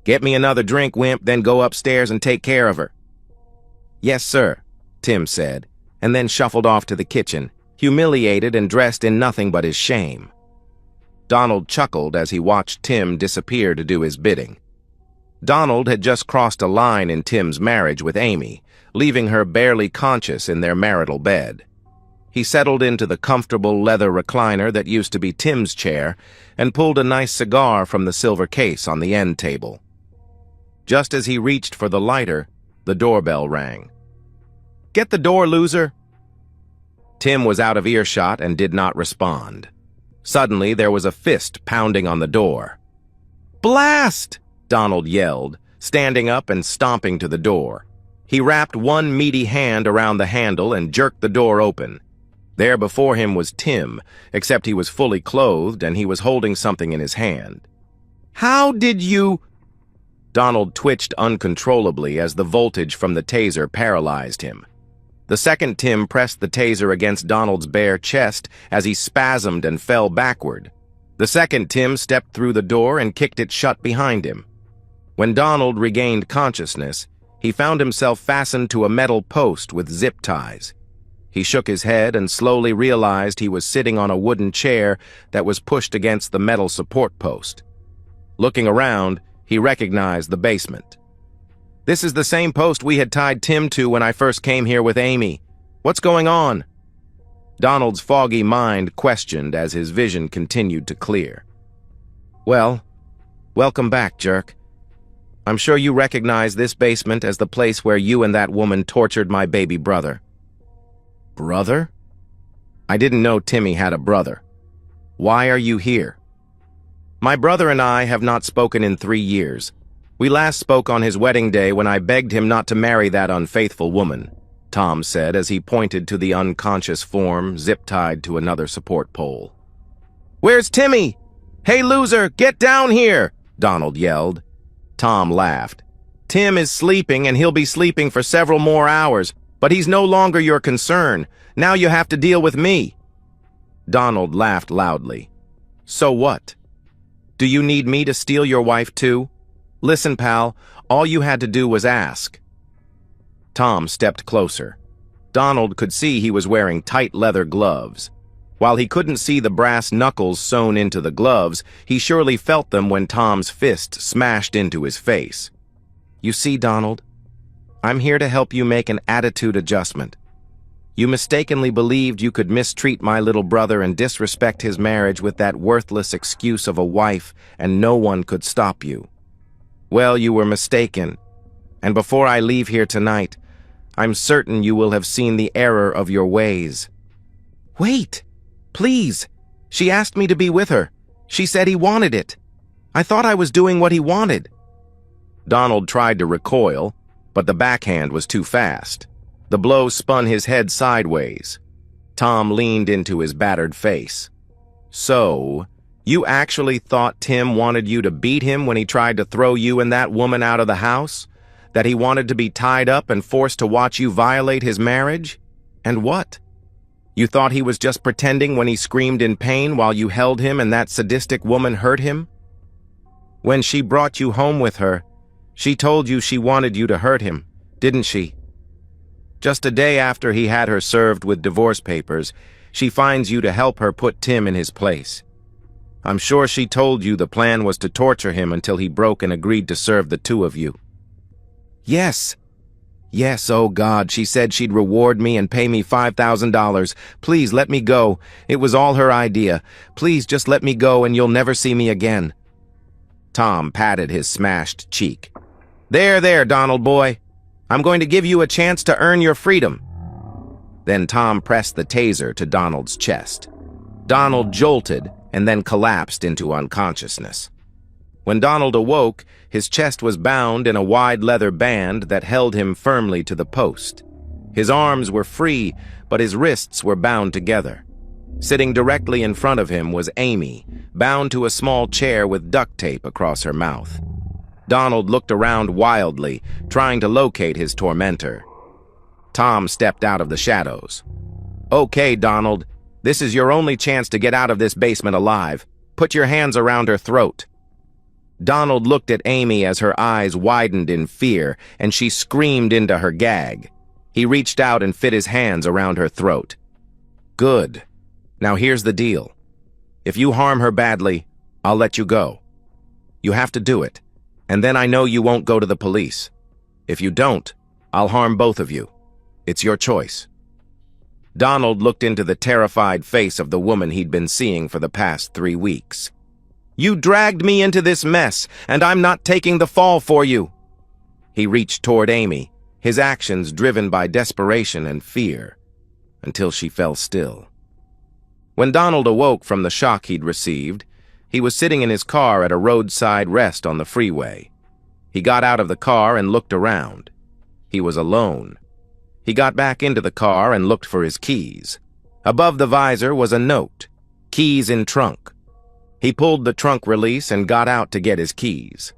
Get me another drink, Wimp, then go upstairs and take care of her." "Yes, sir," Tim said, and then shuffled off to the kitchen, humiliated and dressed in nothing but his shame. Donald chuckled as he watched Tim disappear to do his bidding. Donald had just crossed a line in Tim's marriage with Amy, leaving her barely conscious in their marital bed. He settled into the comfortable leather recliner that used to be Tim's chair and pulled a nice cigar from the silver case on the end table. Just as he reached for the lighter, the doorbell rang. "Get the door, loser!" Tim was out of earshot and did not respond. Suddenly, there was a fist pounding on the door. "Blast!" Donald yelled, standing up and stomping to the door. He wrapped one meaty hand around the handle and jerked the door open. There before him was Tim, except he was fully clothed and he was holding something in his hand. "How did you—" Donald twitched uncontrollably as the voltage from the taser paralyzed him. The second Tim pressed the taser against Donald's bare chest as he spasmed and fell backward. The second Tim stepped through the door and kicked it shut behind him. When Donald regained consciousness, he found himself fastened to a metal post with zip ties. He shook his head and slowly realized he was sitting on a wooden chair that was pushed against the metal support post. Looking around, he recognized the basement. "This is the same post we had tied Tim to when I first came here with Amy. What's going on?" Donald's foggy mind questioned as his vision continued to clear. "Well, welcome back, jerk. I'm sure you recognize this basement as the place where you and that woman tortured my baby brother." "Brother? I didn't know Timmy had a brother. Why are you here?" "My brother and I have not spoken in 3 years. We last spoke on his wedding day when I begged him not to marry that unfaithful woman," Tom said as he pointed to the unconscious form zip-tied to another support pole. "Where's Timmy? Hey, loser, get down here!" Donald yelled. Tom laughed. "Tim is sleeping and he'll be sleeping for several more hours, but he's no longer your concern. Now you have to deal with me." Donald laughed loudly. "So what? Do you need me to steal your wife too? Listen, pal, all you had to do was ask." Tom stepped closer. Donald could see he was wearing tight leather gloves. While he couldn't see the brass knuckles sewn into the gloves, he surely felt them when Tom's fist smashed into his face. "You see, Donald, I'm here to help you make an attitude adjustment. You mistakenly believed you could mistreat my little brother and disrespect his marriage with that worthless excuse of a wife, and no one could stop you. Well, you were mistaken, and before I leave here tonight, I'm certain you will have seen the error of your ways." "Wait! Please! She asked me to be with her. She said he wanted it. I thought I was doing what he wanted." Donald tried to recoil, but the backhand was too fast. The blow spun his head sideways. Tom leaned into his battered face. "So, you actually thought Tim wanted you to beat him when he tried to throw you and that woman out of the house? That he wanted to be tied up and forced to watch you violate his marriage? And what? You thought he was just pretending when he screamed in pain while you held him and that sadistic woman hurt him? When she brought you home with her, she told you she wanted you to hurt him, didn't she? Just a day after he had her served with divorce papers, she finds you to help her put Tim in his place. I'm sure she told you the plan was to torture him until he broke and agreed to serve the two of you." "Yes. Yes, oh God, she said she'd reward me and pay me $5,000. Please let me go. It was all her idea. Please just let me go and you'll never see me again." Tom patted his smashed cheek. There, Donald boy. I'm going to give you a chance to earn your freedom." Then Tom pressed the taser to Donald's chest. Donald jolted and then collapsed into unconsciousness. When Donald awoke, his chest was bound in a wide leather band that held him firmly to the post. His arms were free, but his wrists were bound together. Sitting directly in front of him was Amy, bound to a small chair with duct tape across her mouth. Donald looked around wildly, trying to locate his tormentor. Tom stepped out of the shadows. "Okay, Donald, this is your only chance to get out of this basement alive. Put your hands around her throat." Donald looked at Amy as her eyes widened in fear, and she screamed into her gag. He reached out and fit his hands around her throat. Good. Now here's the deal. If you harm her badly, I'll let you go. You have to do it, and then I know you won't go to the police. If you don't, I'll harm both of you. It's your choice. Donald looked into the terrified face of the woman he'd been seeing for the past 3 weeks. You dragged me into this mess, and I'm not taking the fall for you. He reached toward Amy, his actions driven by desperation and fear, until she fell still. When Donald awoke from the shock he'd received, he was sitting in his car at a roadside rest on the freeway. He got out of the car and looked around. He was alone. He got back into the car and looked for his keys. Above the visor was a note, "Keys in trunk." He pulled the trunk release and got out to get his keys.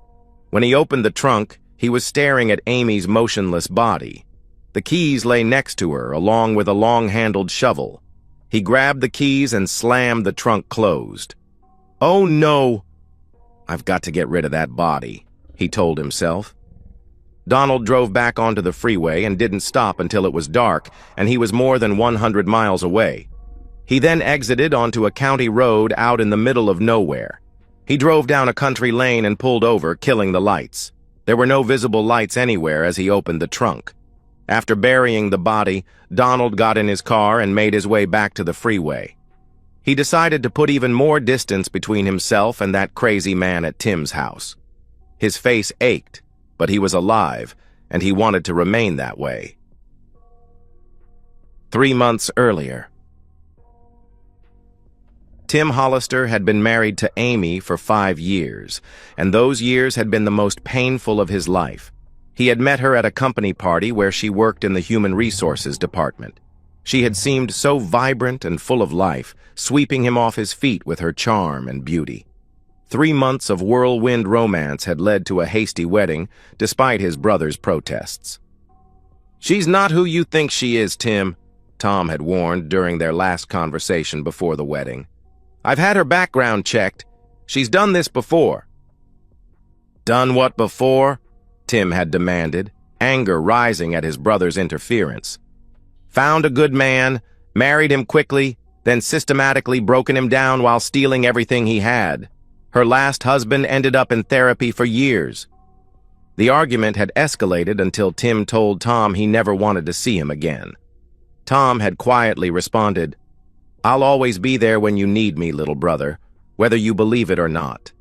When he opened the trunk, he was staring at Amy's motionless body. The keys lay next to her, along with a long-handled shovel. He grabbed the keys and slammed the trunk closed. Oh no! I've got to get rid of that body, he told himself. Donald drove back onto the freeway and didn't stop until it was dark, and he was more than 100 miles away. He then exited onto a county road out in the middle of nowhere. He drove down a country lane and pulled over, killing the lights. There were no visible lights anywhere as he opened the trunk. After burying the body, Donald got in his car and made his way back to the freeway. He decided to put even more distance between himself and that crazy man at Tim's house. His face ached, but he was alive, and he wanted to remain that way. 3 months earlier. Tim Hollister had been married to Amy for 5 years, and those years had been the most painful of his life. He had met her at a company party where she worked in the human resources department. She had seemed so vibrant and full of life, sweeping him off his feet with her charm and beauty. 3 months of whirlwind romance had led to a hasty wedding, despite his brother's protests. "She's not who you think she is, Tim," Tom had warned during their last conversation before the wedding. "I've had her background checked. She's done this before." "Done what before?" Tim had demanded, anger rising at his brother's interference. "Found a good man, married him quickly, then systematically broken him down while stealing everything he had. Her last husband ended up in therapy for years." The argument had escalated until Tim told Tom he never wanted to see him again. Tom had quietly responded, "I'll always be there when you need me, little brother, whether you believe it or not."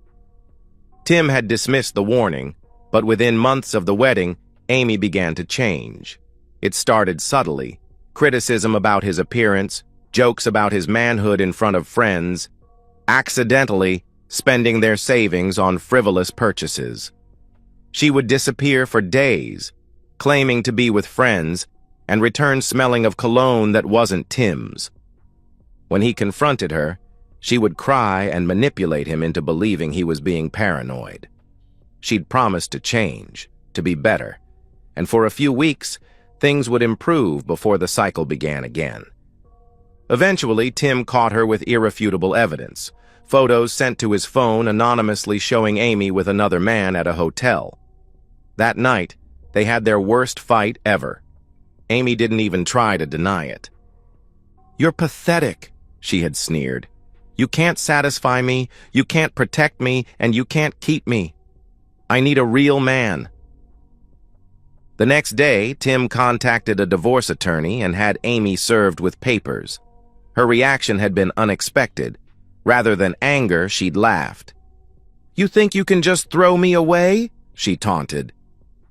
Tim had dismissed the warning, but within months of the wedding, Amy began to change. It started subtly: criticism about his appearance, jokes about his manhood in front of friends, accidentally spending their savings on frivolous purchases. She would disappear for days, claiming to be with friends, and return smelling of cologne that wasn't Tim's. When he confronted her, she would cry and manipulate him into believing he was being paranoid. She'd promised to change, to be better, and for a few weeks, things would improve before the cycle began again. Eventually, Tim caught her with irrefutable evidence, photos sent to his phone anonymously showing Amy with another man at a hotel. That night, they had their worst fight ever. Amy didn't even try to deny it. "You're pathetic," she had sneered. "You can't satisfy me, you can't protect me, and you can't keep me. I need a real man." The next day, Tim contacted a divorce attorney and had Amy served with papers. Her reaction had been unexpected. Rather than anger, she'd laughed. "You think you can just throw me away?" she taunted.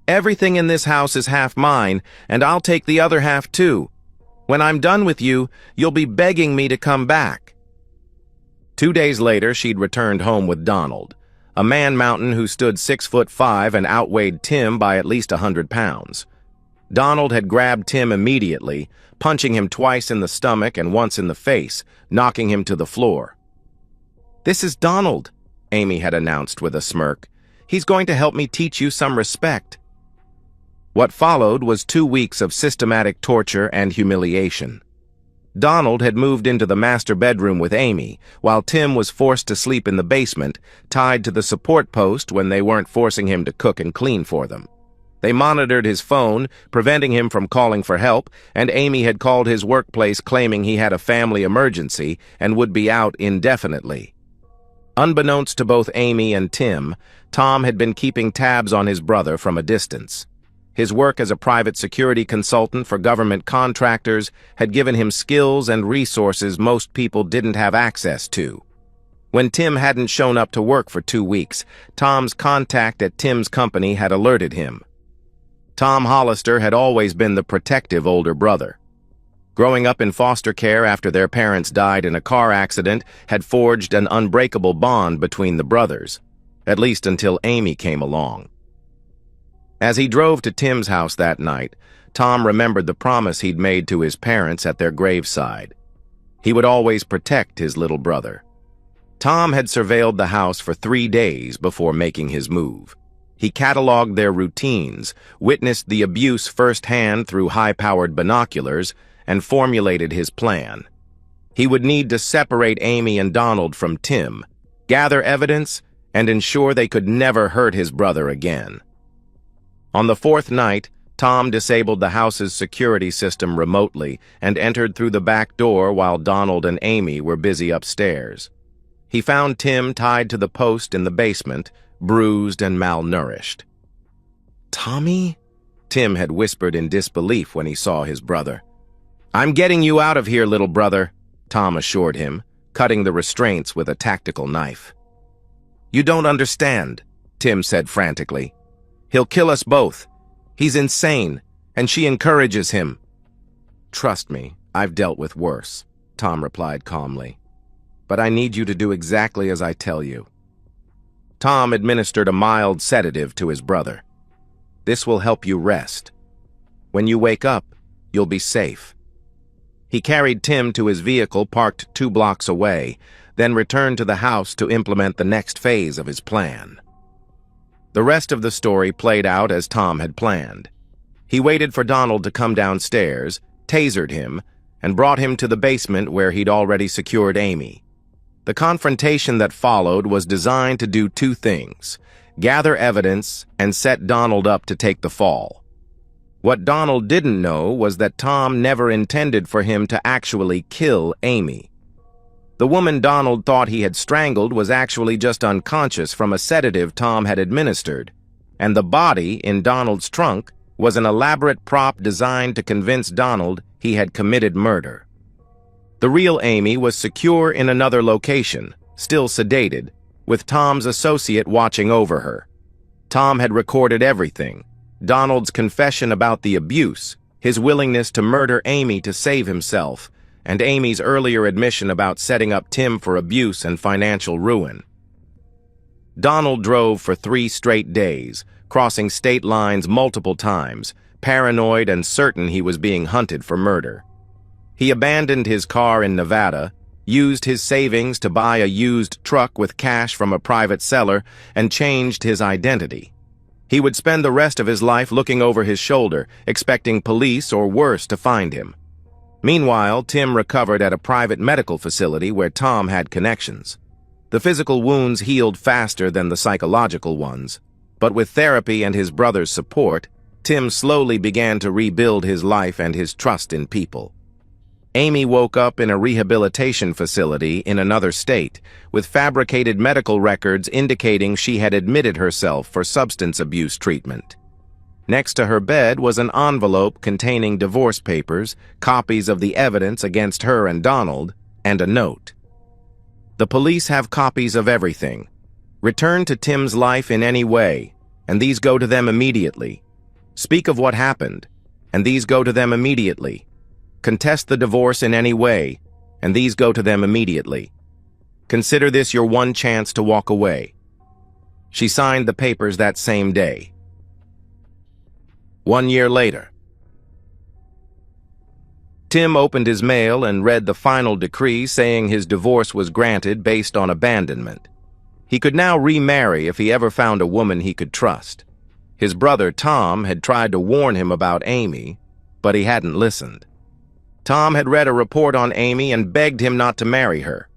"Everything in this house is half mine, and I'll take the other half too. When I'm done with you, you'll be begging me to come back." 2 days later, she'd returned home with Donald, a man-mountain who stood 6'5" and outweighed Tim by at least 100 pounds. Donald had grabbed Tim immediately, punching him twice in the stomach and once in the face, knocking him to the floor. "This is Donald," Amy had announced with a smirk. "He's going to help me teach you some respect." What followed was 2 weeks of systematic torture and humiliation. Donald had moved into the master bedroom with Amy, while Tim was forced to sleep in the basement, tied to the support post when they weren't forcing him to cook and clean for them. They monitored his phone, preventing him from calling for help, and Amy had called his workplace claiming he had a family emergency and would be out indefinitely. Unbeknownst to both Amy and Tim, Tom had been keeping tabs on his brother from a distance. His work as a private security consultant for government contractors had given him skills and resources most people didn't have access to. When Tim hadn't shown up to work for 2 weeks, Tom's contact at Tim's company had alerted him. Tom Hollister had always been the protective older brother. Growing up in foster care after their parents died in a car accident had forged an unbreakable bond between the brothers, at least until Amy came along. As he drove to Tim's house that night, Tom remembered the promise he'd made to his parents at their graveside. He would always protect his little brother. Tom had surveilled the house for 3 days before making his move. He cataloged their routines, witnessed the abuse firsthand through high-powered binoculars, and formulated his plan. He would need to separate Amy and Donald from Tim, gather evidence, and ensure they could never hurt his brother again. On the 4th night, Tom disabled the house's security system remotely and entered through the back door while Donald and Amy were busy upstairs. He found Tim tied to the post in the basement, bruised and malnourished. "Tommy?" Tim had whispered in disbelief when he saw his brother. "I'm getting you out of here, little brother," Tom assured him, cutting the restraints with a tactical knife. "You don't understand," Tim said frantically. "He'll kill us both. He's insane, and she encourages him." "Trust me, I've dealt with worse," Tom replied calmly. "But I need you to do exactly as I tell you." Tom administered a mild sedative to his brother. "This will help you rest. When you wake up, you'll be safe." He carried Tim to his vehicle parked 2 blocks away, then returned to the house to implement the next phase of his plan. The rest of the story played out as Tom had planned. He waited for Donald to come downstairs, tasered him, and brought him to the basement where he'd already secured Amy. The confrontation that followed was designed to do 2 things: gather evidence and set Donald up to take the fall. What Donald didn't know was that Tom never intended for him to actually kill Amy. The woman Donald thought he had strangled was actually just unconscious from a sedative Tom had administered, and the body in Donald's trunk was an elaborate prop designed to convince Donald he had committed murder. The real Amy was secure in another location, still sedated, with Tom's associate watching over her. Tom had recorded everything: Donald's confession about the abuse, his willingness to murder Amy to save himself, and Amy's earlier admission about setting up Tim for abuse and financial ruin. Donald drove for 3 straight days, crossing state lines multiple times, paranoid and certain he was being hunted for murder. He abandoned his car in Nevada, used his savings to buy a used truck with cash from a private seller, and changed his identity. He would spend the rest of his life looking over his shoulder, expecting police or worse to find him. Meanwhile, Tim recovered at a private medical facility where Tom had connections. The physical wounds healed faster than the psychological ones, but with therapy and his brother's support, Tim slowly began to rebuild his life and his trust in people. Amy woke up in a rehabilitation facility in another state, with fabricated medical records indicating she had admitted herself for substance abuse treatment. Next to her bed was an envelope containing divorce papers, copies of the evidence against her and Donald, and a note. "The police have copies of everything. Return to Tim's life in any way, and these go to them immediately. Speak of what happened, and these go to them immediately. Contest the divorce in any way, and these go to them immediately. Consider this your one chance to walk away." She signed the papers that same day. 1 year later. Tim opened his mail and read the final decree saying his divorce was granted based on abandonment. He could now remarry if he ever found a woman he could trust. His brother Tom had tried to warn him about Amy, but he hadn't listened. Tom had read a report on Amy and begged him not to marry her.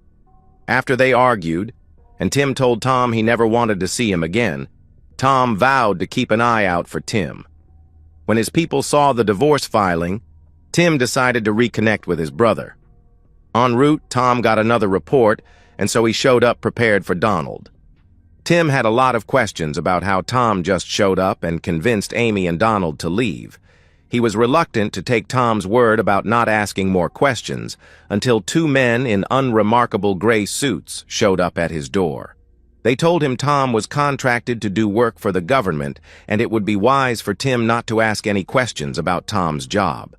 After they argued, and Tim told Tom he never wanted to see him again, Tom vowed to keep an eye out for Tim. When his people saw the divorce filing, Tim decided to reconnect with his brother. En route, Tom got another report, and so he showed up prepared for Donald. Tim had a lot of questions about how Tom just showed up and convinced Amy and Donald to leave. He was reluctant to take Tom's word about not asking more questions until two men in unremarkable gray suits showed up at his door. They told him Tom was contracted to do work for the government, and it would be wise for Tim not to ask any questions about Tom's job.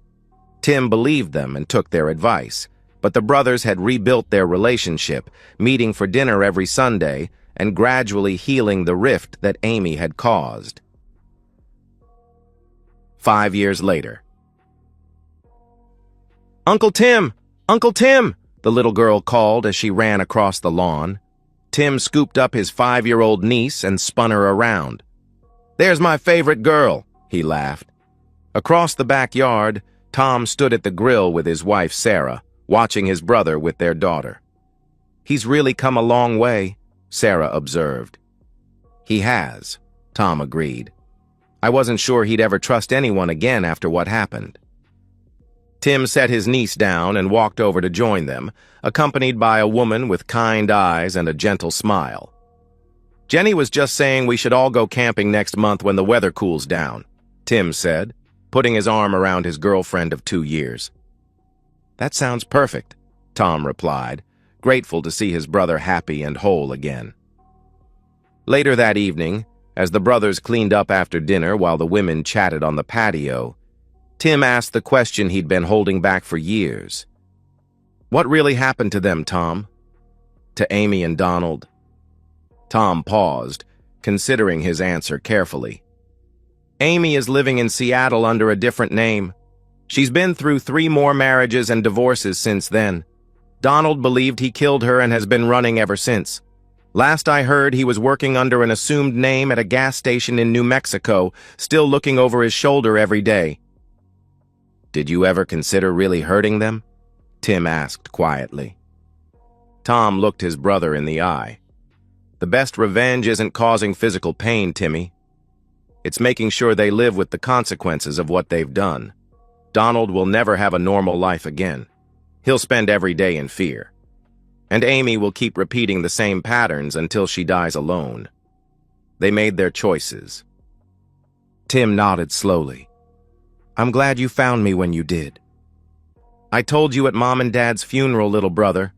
Tim believed them and took their advice, but the brothers had rebuilt their relationship, meeting for dinner every Sunday and gradually healing the rift that Amy had caused. 5 years later. "Uncle Tim! Uncle Tim!" the little girl called as she ran across the lawn. Tim scooped up his 5-year-old niece and spun her around. "There's my favorite girl," he laughed. Across the backyard, Tom stood at the grill with his wife Sarah, watching his brother with their daughter. "He's really come a long way," Sarah observed. "He has," Tom agreed. "I wasn't sure he'd ever trust anyone again after what happened." Tim set his niece down and walked over to join them, accompanied by a woman with kind eyes and a gentle smile. "Jenny was just saying we should all go camping next month when the weather cools down," Tim said, putting his arm around his girlfriend of 2 years. "That sounds perfect," Tom replied, grateful to see his brother happy and whole again. Later that evening, as the brothers cleaned up after dinner while the women chatted on the patio, Tim asked the question he'd been holding back for years. "What really happened to them, Tom? To Amy and Donald?" Tom paused, considering his answer carefully. "Amy is living in Seattle under a different name. She's been through 3 more marriages and divorces since then. Donald believed he killed her and has been running ever since. Last I heard, he was working under an assumed name at a gas station in New Mexico, still looking over his shoulder every day." "Did you ever consider really hurting them?" Tim asked quietly. Tom looked his brother in the eye. "The best revenge isn't causing physical pain, Timmy. It's making sure they live with the consequences of what they've done. Donald will never have a normal life again. He'll spend every day in fear. And Amy will keep repeating the same patterns until she dies alone. They made their choices." Tim nodded slowly. "I'm glad you found me when you did. I told you at Mom and Dad's funeral, little brother.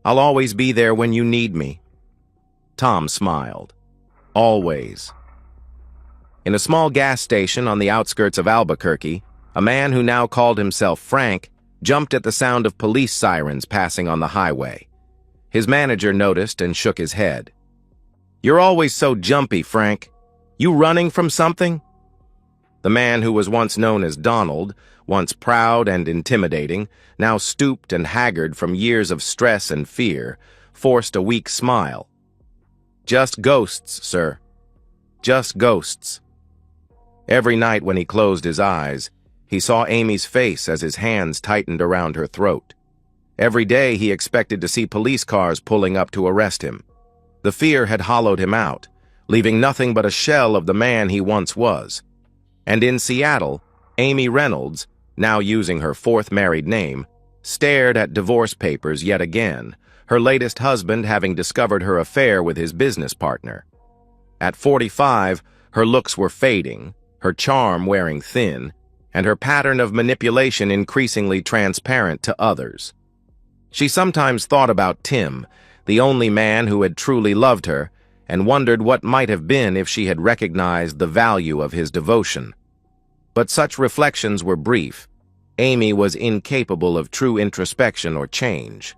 I'll always be there when you need me." Tom smiled. Always. In a small gas station on the outskirts of Albuquerque, a man who now called himself Frank jumped at the sound of police sirens passing on the highway. His manager noticed and shook his head. "You're always so jumpy, Frank. You running from something?" The man who was once known as Donald, once proud and intimidating, now stooped and haggard from years of stress and fear, forced a weak smile. "Just ghosts, sir. Just ghosts." Every night when he closed his eyes, he saw Amy's face as his hands tightened around her throat. Every day he expected to see police cars pulling up to arrest him. The fear had hollowed him out, leaving nothing but a shell of the man he once was. And in Seattle, Amy Reynolds, now using her 4th married name, stared at divorce papers yet again, her latest husband having discovered her affair with his business partner. At 45, her looks were fading, her charm wearing thin, and her pattern of manipulation increasingly transparent to others. She sometimes thought about Tim, the only man who had truly loved her, and wondered what might have been if she had recognized the value of his devotion. But such reflections were brief. Amy was incapable of true introspection or change.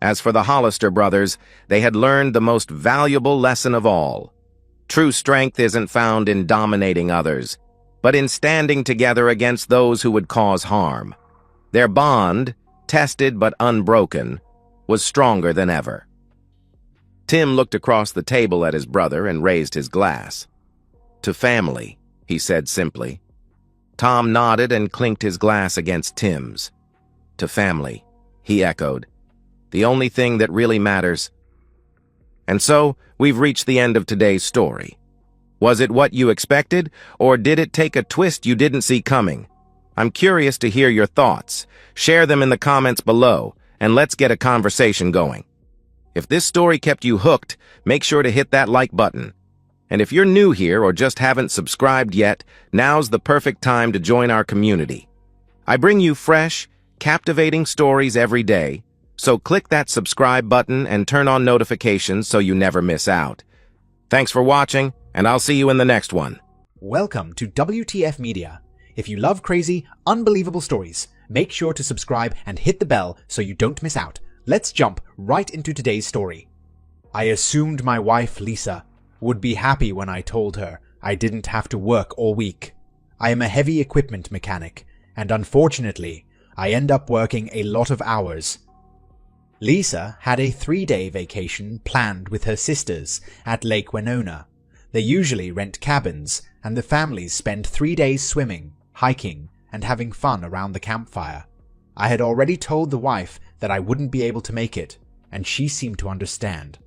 As for the Hollister brothers, they had learned the most valuable lesson of all. True strength isn't found in dominating others, but in standing together against those who would cause harm. Their bond, tested but unbroken, was stronger than ever. Tim looked across the table at his brother and raised his glass. "To family," he said simply. Tom nodded and clinked his glass against Tim's. to family, he echoed. The only thing that really matters. And so, we've reached the end of today's story. Was it what you expected, or did it take a twist you didn't see coming? I'm curious to hear your thoughts. Share them in the comments below, and let's get a conversation going. If this story kept you hooked, make sure to hit that like button. And if you're new here or just haven't subscribed yet, now's the perfect time to join our community. I bring you fresh, captivating stories every day, so click that subscribe button and turn on notifications so you never miss out. Thanks for watching, and I'll see you in the next one. Welcome to WTF Media. If you love crazy, unbelievable stories, make sure to subscribe and hit the bell so you don't miss out. Let's jump right into today's story. I assumed my wife, Lisa, would be happy when I told her I didn't have to work all week. I am a heavy equipment mechanic, and unfortunately, I end up working a lot of hours. Lisa had a 3-day vacation planned with her sisters at Lake Winona. They usually rent cabins, and the families spend 3 days swimming, hiking, and having fun around the campfire. I had already told the wife that I wouldn't be able to make it, and she seemed to understand.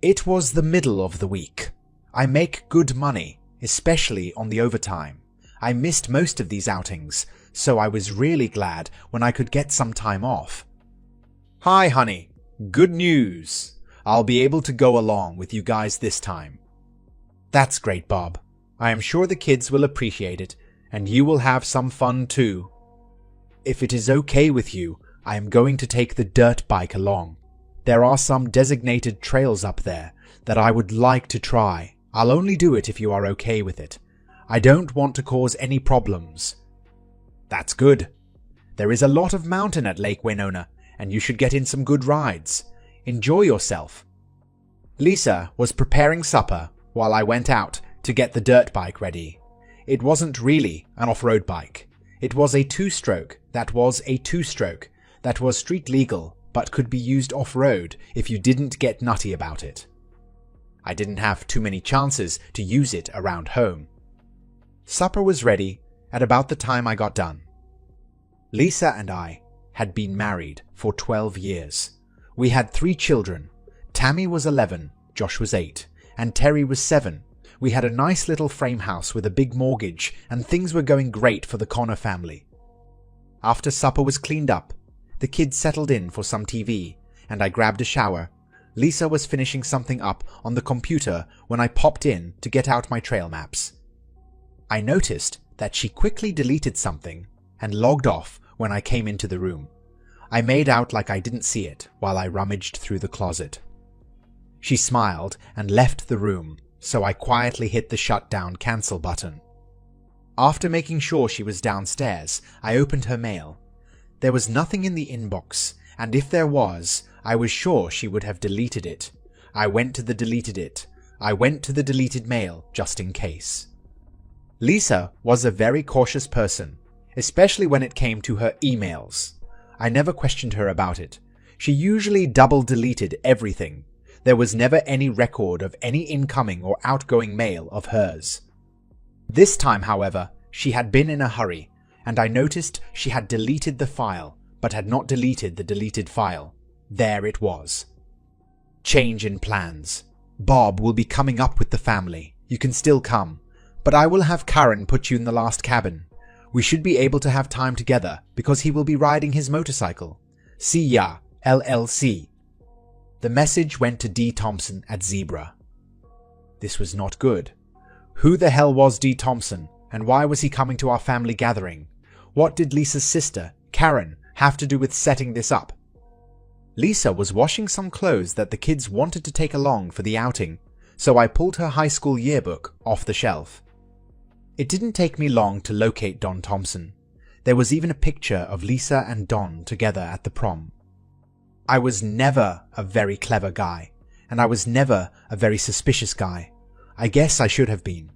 It was the middle of the week. I make good money, especially on the overtime. I missed most of these outings, so I was really glad when I could get some time off. Hi, honey. Good news. I'll be able to go along with you guys this time. That's great, Bob. I am sure the kids will appreciate it, and you will have some fun too. If it is okay with you, I am going to take the dirt bike along. There are some designated trails up there that I would like to try. I'll only do it if you are okay with it. I don't want to cause any problems. That's good. There is a lot of mountain at Lake Winona, and you should get in some good rides. Enjoy yourself. Lisa was preparing supper while I went out to get the dirt bike ready. It wasn't really an off-road bike. It was a two-stroke that was street legal but could be used off-road if you didn't get nutty about it. I didn't have too many chances to use it around home. Supper was ready at about the time I got done. Lisa and I had been married for 12 years. We had 3 children. Tammy was 11, Josh was 8, and Terry was 7. We had a nice little frame house with a big mortgage, and things were going great for the Connor family. After supper was cleaned up, the kids settled in for some TV, and I grabbed a shower. Lisa was finishing something up on the computer when I popped in to get out my trail maps. I noticed that she quickly deleted something and logged off when I came into the room. I made out like I didn't see it while I rummaged through the closet. She smiled and left the room, so I quietly hit the shutdown cancel button. After making sure she was downstairs, I opened her mail. There was nothing in the inbox, and if there was, I was sure she would have deleted it. I went to the deleted mail just in case. Lisa was a very cautious person, especially when it came to her emails. I never questioned her about it. She usually double deleted everything. There was never any record of any incoming or outgoing mail of hers. This time, however, she had been in a hurry, and I noticed she had deleted the file, but had not deleted the deleted file. There it was. Change in plans. Bob will be coming up with the family. You can still come, but I will have Karen put you in the last cabin. We should be able to have time together because he will be riding his motorcycle. See ya, LLC. The message went to D. Thompson at Zebra. This was not good. Who the hell was D. Thompson, and why was he coming to our family gathering? What did Lisa's sister, Karen, have to do with setting this up? Lisa was washing some clothes that the kids wanted to take along for the outing, so I pulled her high school yearbook off the shelf. It didn't take me long to locate Don Thompson. There was even a picture of Lisa and Don together at the prom. I was never a very clever guy, and I was never a very suspicious guy. I guess I should have been.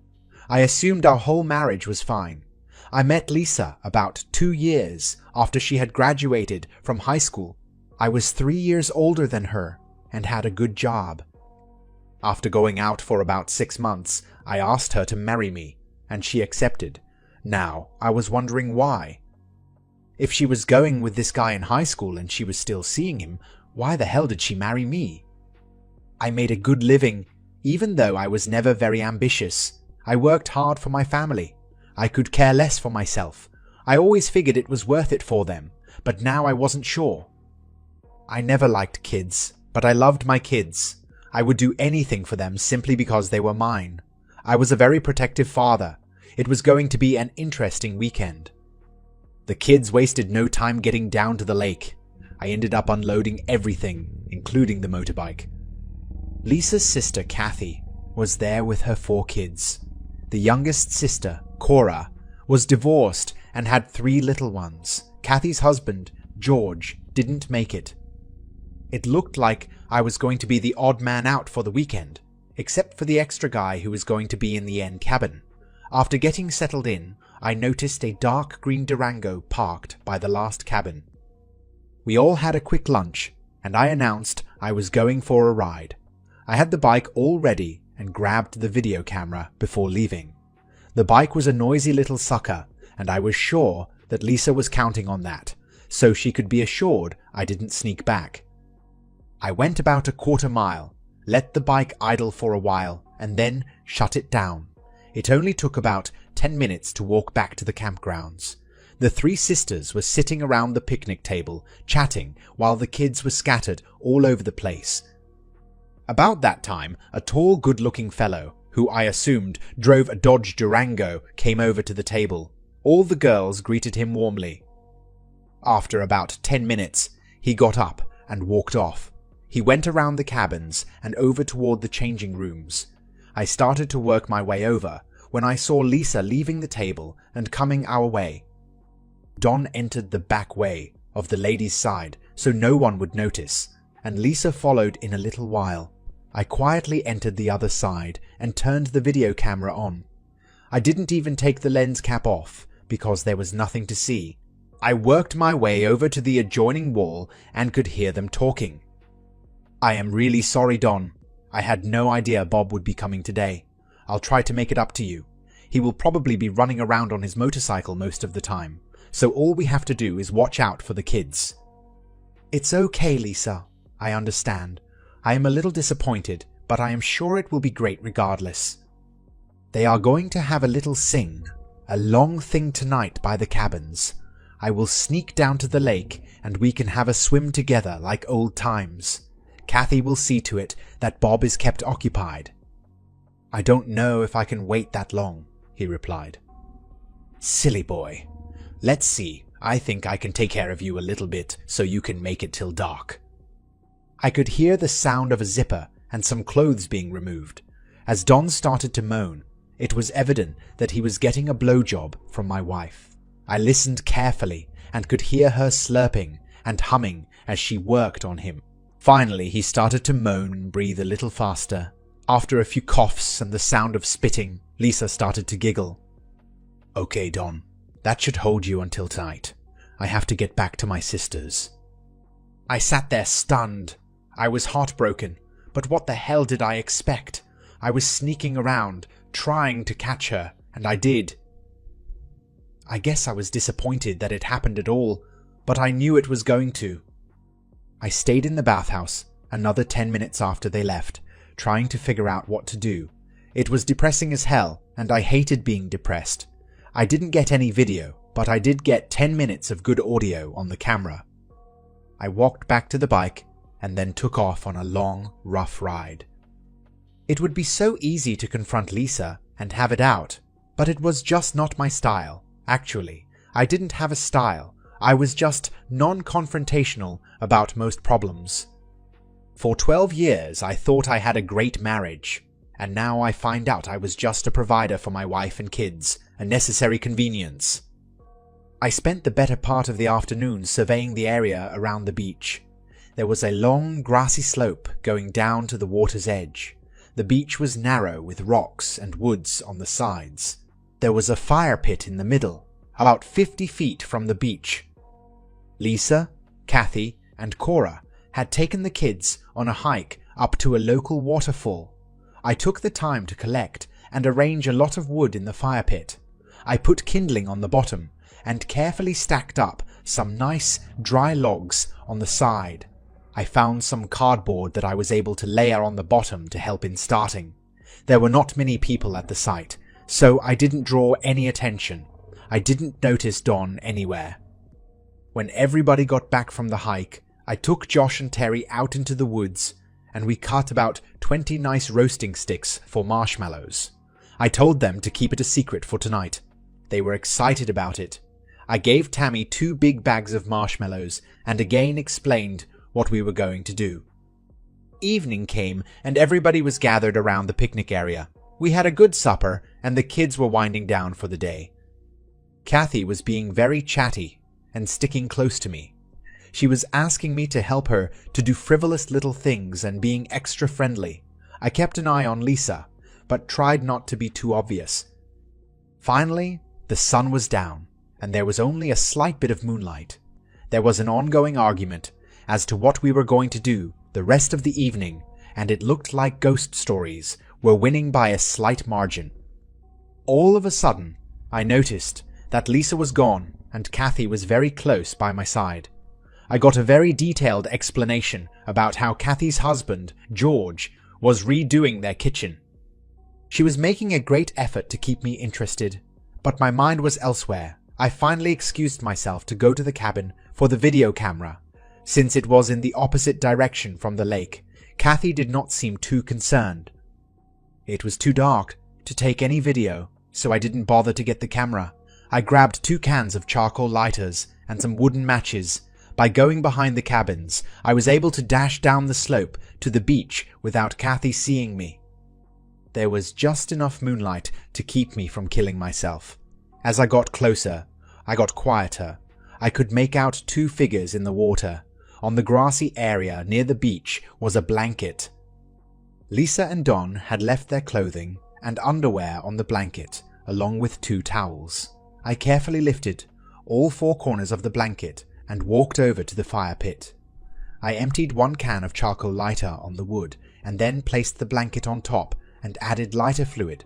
I assumed our whole marriage was fine. I met Lisa about 2 years after she had graduated from high school. I was 3 years older than her and had a good job. After going out for about 6 months, I asked her to marry me, and she accepted. Now, I was wondering why. If she was going with this guy in high school and she was still seeing him, why the hell did she marry me? I made a good living, even though I was never very ambitious. I worked hard for my family. I could care less for myself. I always figured it was worth it for them, but now I wasn't sure. I never liked kids, but I loved my kids. I would do anything for them simply because they were mine. I was a very protective father. It was going to be an interesting weekend. The kids wasted no time getting down to the lake. I ended up unloading everything, including the motorbike. Lisa's sister, Kathy, was there with her 4 kids. The youngest sister, Cora, was divorced and had 3 little ones. Kathy's husband, George, didn't make it. It looked like I was going to be the odd man out for the weekend, except for the extra guy who was going to be in the end cabin. After getting settled in, I noticed a dark green Durango parked by the last cabin. We all had a quick lunch, and I announced I was going for a ride. I had the bike all ready and grabbed the video camera before leaving. The bike was a noisy little sucker, and I was sure that Lisa was counting on that, so she could be assured I didn't sneak back. I went about a quarter mile, let the bike idle for a while, and then shut it down. It only took about 10 minutes to walk back to the campgrounds. The 3 sisters were sitting around the picnic table, chatting, while the kids were scattered all over the place. About that time, a tall, good-looking fellow, who I assumed drove a Dodge Durango, came over to the table. All the girls greeted him warmly. After about 10 minutes, he got up and walked off. He went around the cabins and over toward the changing rooms. I started to work my way over when I saw Lisa leaving the table and coming our way. Don entered the back way of the ladies' side so no one would notice, and Lisa followed in a little while. I quietly entered the other side and turned the video camera on. I didn't even take the lens cap off because there was nothing to see. I worked my way over to the adjoining wall and could hear them talking. "I am really sorry, Don. I had no idea Bob would be coming today. I'll try to make it up to you. He will probably be running around on his motorcycle most of the time, so all we have to do is watch out for the kids." "It's okay, Lisa. I understand. I am a little disappointed, but I am sure it will be great regardless. They are going to have a little sing, a long thing tonight by the cabins. I will sneak down to the lake and we can have a swim together like old times. Kathy will see to it that Bob is kept occupied." "I don't know if I can wait that long," he replied. "Silly boy. Let's see. I think I can take care of you a little bit so you can make it till dark." I could hear the sound of a zipper and some clothes being removed. As Don started to moan, it was evident that he was getting a blowjob from my wife. I listened carefully and could hear her slurping and humming as she worked on him. Finally, he started to moan and breathe a little faster. After a few coughs and the sound of spitting, Lisa started to giggle. "Okay, Don, that should hold you until tonight. I have to get back to my sisters." I sat there stunned. I was heartbroken, but what the hell did I expect? I was sneaking around, trying to catch her, and I did. I guess I was disappointed that it happened at all, but I knew it was going to. I stayed in the bathhouse another 10 minutes after they left, trying to figure out what to do. It was depressing as hell, and I hated being depressed. I didn't get any video, but I did get 10 minutes of good audio on the camera. I walked back to the bike and then took off on a long, rough ride. It would be so easy to confront Lisa and have it out, but it was just not my style. Actually, I didn't have a style. I was just non-confrontational about most problems. For 12 years, I thought I had a great marriage, and now I find out I was just a provider for my wife and kids, a necessary convenience. I spent the better part of the afternoon surveying the area around the beach. There was a long, grassy slope going down to the water's edge. The beach was narrow with rocks and woods on the sides. There was a fire pit in the middle, about 50 feet from the beach. Lisa, Kathy, and Cora had taken the kids on a hike up to a local waterfall. I took the time to collect and arrange a lot of wood in the fire pit. I put kindling on the bottom and carefully stacked up some nice, dry logs on the side. I found some cardboard that I was able to layer on the bottom to help in starting. There were not many people at the site, so I didn't draw any attention. I didn't notice Don anywhere. When everybody got back from the hike, I took Josh and Terry out into the woods, and we cut about 20 nice roasting sticks for marshmallows. I told them to keep it a secret for tonight. They were excited about it. I gave Tammy 2 big bags of marshmallows and again explained what we were going to do. Evening came and everybody was gathered around the picnic area. We had a good supper and the kids were winding down for the day. Kathy was being very chatty and sticking close to me. She was asking me to help her to do frivolous little things and being extra friendly. I kept an eye on Lisa, but tried not to be too obvious. Finally, the sun was down, and there was only a slight bit of moonlight. There was an ongoing argument as to what we were going to do the rest of the evening, and it looked like ghost stories were winning by a slight margin. All of a sudden, I noticed that Lisa was gone and Kathy was very close by my side. I got a very detailed explanation about how Kathy's husband, George, was redoing their kitchen. She was making a great effort to keep me interested, but my mind was elsewhere. I finally excused myself to go to the cabin for the video camera. Since it was in the opposite direction from the lake, Kathy did not seem too concerned. It was too dark to take any video, so I didn't bother to get the camera. I grabbed 2 cans of charcoal lighters and some wooden matches. By going behind the cabins, I was able to dash down the slope to the beach without Kathy seeing me. There was just enough moonlight to keep me from killing myself. As I got closer, I got quieter. I could make out 2 figures in the water. On the grassy area near the beach was a blanket. Lisa and Don had left their clothing and underwear on the blanket, along with 2 towels. I carefully lifted all 4 corners of the blanket and walked over to the fire pit. I emptied 1 can of charcoal lighter on the wood and then placed the blanket on top and added lighter fluid.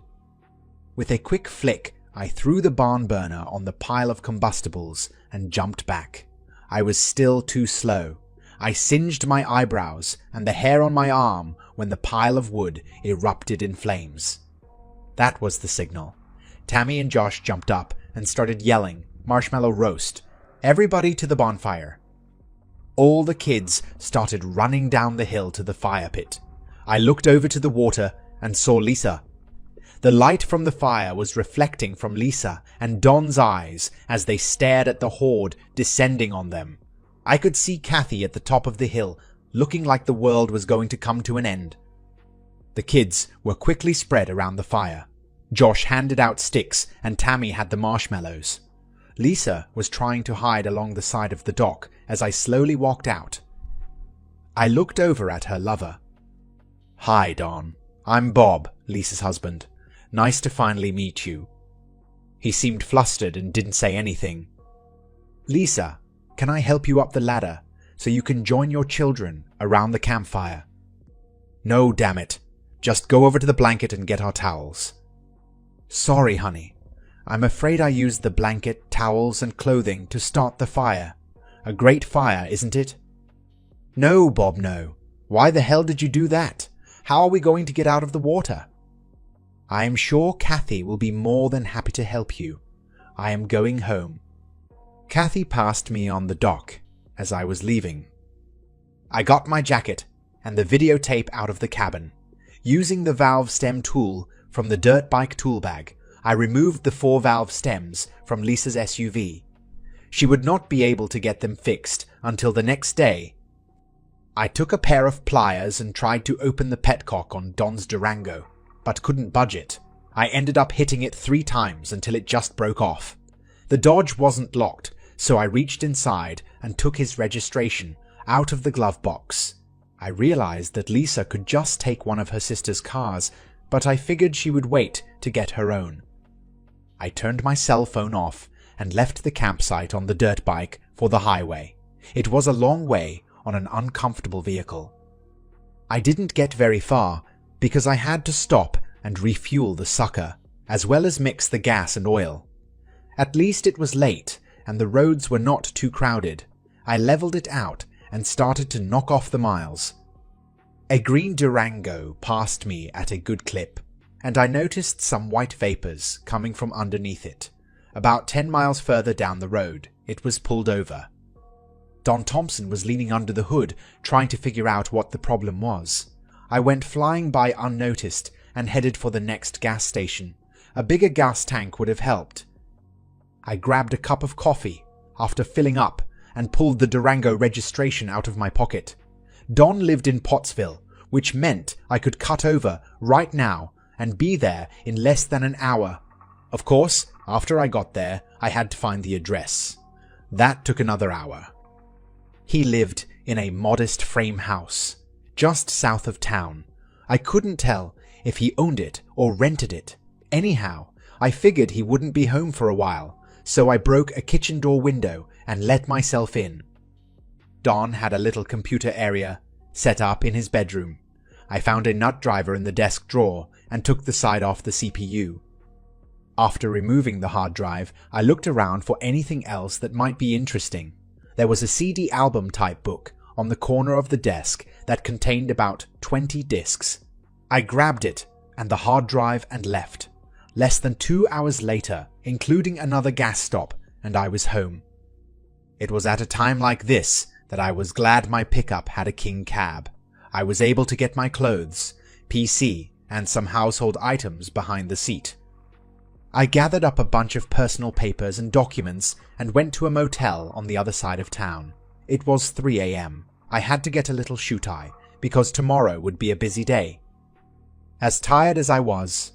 With a quick flick, I threw the barn burner on the pile of combustibles and jumped back. I was still too slow. I singed my eyebrows and the hair on my arm when the pile of wood erupted in flames. That was the signal. Tammy and Josh jumped up and started yelling, "Marshmallow roast! Everybody to the bonfire!" All the kids started running down the hill to the fire pit. I looked over to the water and saw Lisa. The light from the fire was reflecting from Lisa and Don's eyes as they stared at the horde descending on them. I could see Kathy at the top of the hill, looking like the world was going to come to an end. The kids were quickly spread around the fire. Josh handed out sticks and Tammy had the marshmallows. Lisa was trying to hide along the side of the dock as I slowly walked out. I looked over at her lover. "Hi, Don. I'm Bob, Lisa's husband. Nice to finally meet you." He seemed flustered and didn't say anything. "Lisa, can I help you up the ladder so you can join your children around the campfire?" "No, damn it. Just go over to the blanket and get our towels." "Sorry, honey. I'm afraid I used the blanket, towels, and clothing to start the fire. A great fire, isn't it?" "No, Bob, no. Why the hell did you do that? How are we going to get out of the water?" "I am sure Kathy will be more than happy to help you. I am going home." Kathy passed me on the dock as I was leaving. I got my jacket and the videotape out of the cabin. Using the valve stem tool from the dirt bike tool bag, I removed the 4 valve stems from Lisa's SUV. She would not be able to get them fixed until the next day. I took a pair of pliers and tried to open the petcock on Don's Durango, but couldn't budge it. I ended up hitting it 3 times until it just broke off. The Dodge wasn't locked, so I reached inside and took his registration out of the glove box. I realized that Lisa could just take one of her sister's cars, but I figured she would wait to get her own. I turned my cell phone off and left the campsite on the dirt bike for the highway. It was a long way on an uncomfortable vehicle. I didn't get very far because I had to stop and refuel the sucker, as well as mix the gas and oil. At least it was late, and the roads were not too crowded, I leveled it out and started to knock off the miles. A green Durango passed me at a good clip, and I noticed some white vapors coming from underneath it. About 10 miles further down the road, it was pulled over. Don Thompson was leaning under the hood, trying to figure out what the problem was. I went flying by unnoticed and headed for the next gas station. A bigger gas tank would have helped. I grabbed a cup of coffee after filling up and pulled the Durango registration out of my pocket. Don lived in Pottsville, which meant I could cut over right now and be there in less than an hour. Of course, after I got there, I had to find the address. That took another hour. He lived in a modest frame house, just south of town. I couldn't tell if he owned it or rented it. Anyhow, I figured he wouldn't be home for a while, so I broke a kitchen door window and let myself in. Don had a little computer area set up in his bedroom. I found a nut driver in the desk drawer and took the side off the CPU. After removing the hard drive, I looked around for anything else that might be interesting. There was a CD album type book on the corner of the desk that contained about 20 discs. I grabbed it and the hard drive and left. Less than 2 hours later, including another gas stop, and I was home. It was at a time like this that I was glad my pickup had a king cab. I was able to get my clothes, PC, and some household items behind the seat. I gathered up a bunch of personal papers and documents and went to a motel on the other side of town. It was 3 a.m. I had to get a little shoot-eye because tomorrow would be a busy day. As tired as I was